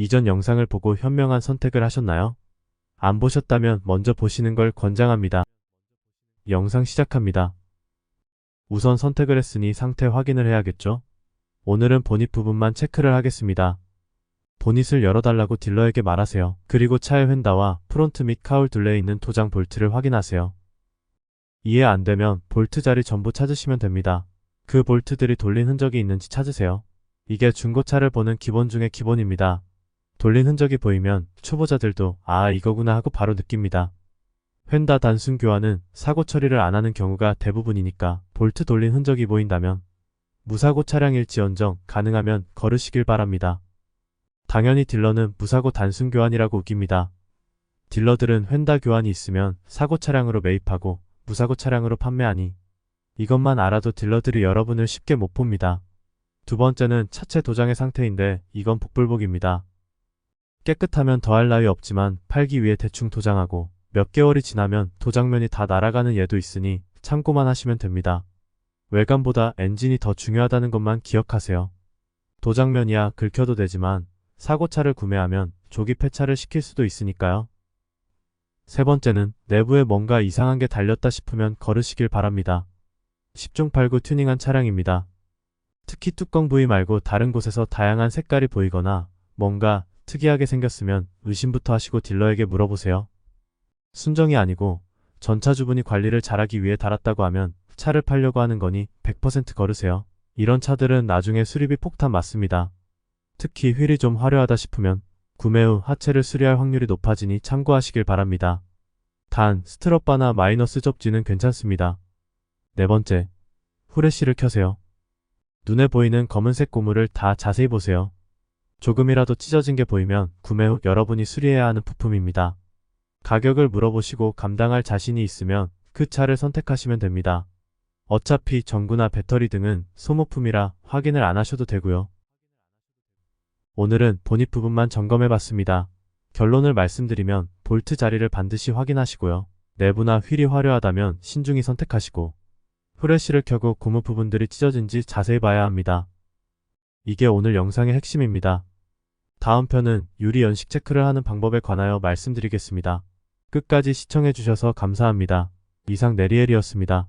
이전 영상을 보고 현명한 선택을 하셨나요? 안 보셨다면 먼저 보시는 걸 권장합니다. 영상 시작합니다. 우선 선택을 했으니 상태 확인을 해야겠죠? 오늘은 보닛 부분만 체크를 하겠습니다. 보닛을 열어달라고 딜러에게 말하세요. 그리고 차의 휀다와 프론트 및 카울 둘레에 있는 도장 볼트를 확인하세요. 이해 안 되면 볼트 자리 전부 찾으시면 됩니다. 그 볼트들이 돌린 흔적이 있는지 찾으세요. 이게 중고차를 보는 기본 중의 기본입니다. 돌린 흔적이 보이면 초보자들도 아 이거구나 하고 바로 느낍니다. 휀다 단순 교환은 사고 처리를 안 하는 경우가 대부분이니까 볼트 돌린 흔적이 보인다면 무사고 차량일지언정 가능하면 걸으시길 바랍니다. 당연히 딜러는 무사고 단순 교환이라고 우깁니다. 딜러들은 휀다 교환이 있으면 사고 차량으로 매입하고 무사고 차량으로 판매하니 이것만 알아도 딜러들이 여러분을 쉽게 못 봅니다. 두 번째는 차체 도장의 상태인데 이건 복불복입니다. 깨끗하면 더할 나위 없지만 팔기 위해 대충 도장하고 몇 개월이 지나면 도장면이 다 날아가는 예도 있으니 참고만 하시면 됩니다. 외관보다 엔진이 더 중요하다는 것만 기억하세요. 도장면이야 긁혀도 되지만 사고차를 구매하면 조기 폐차를 시킬 수도 있으니까요. 세 번째는 내부에 뭔가 이상한 게 달렸다 싶으면 걸으시길 바랍니다. 10중 8구 튜닝한 차량입니다. 특히 뚜껑 부위 말고 다른 곳에서 다양한 색깔이 보이거나 뭔가 특이하게 생겼으면 의심부터 하시고 딜러에게 물어보세요. 순정이 아니고 전차주분이 관리를 잘하기 위해 달았다고 하면 차를 팔려고 하는 거니 100% 걸으세요. 이런 차들은 나중에 수리비 폭탄 맞습니다. 특히 휠이 좀 화려하다 싶으면 구매 후 하체를 수리할 확률이 높아지니 참고하시길 바랍니다. 단 스트럿바나 마이너스 접지는 괜찮습니다. 네 번째, 후레쉬를 켜세요. 눈에 보이는 검은색 고무를 다 자세히 보세요. 조금이라도 찢어진 게 보이면 구매 후 여러분이 수리해야 하는 부품입니다. 가격을 물어보시고 감당할 자신이 있으면 그 차를 선택하시면 됩니다. 어차피 전구나 배터리 등은 소모품이라 확인을 안 하셔도 되고요. 오늘은 보닛 부분만 점검해봤습니다. 결론을 말씀드리면 볼트 자리를 반드시 확인하시고요. 내부나 휠이 화려하다면 신중히 선택하시고 후레쉬를 켜고 고무 부분들이 찢어진지 자세히 봐야 합니다. 이게 오늘 영상의 핵심입니다. 다음 편은 유리 연식 체크를 하는 방법에 관하여 말씀드리겠습니다. 끝까지 시청해주셔서 감사합니다. 이상 네리엘이었습니다.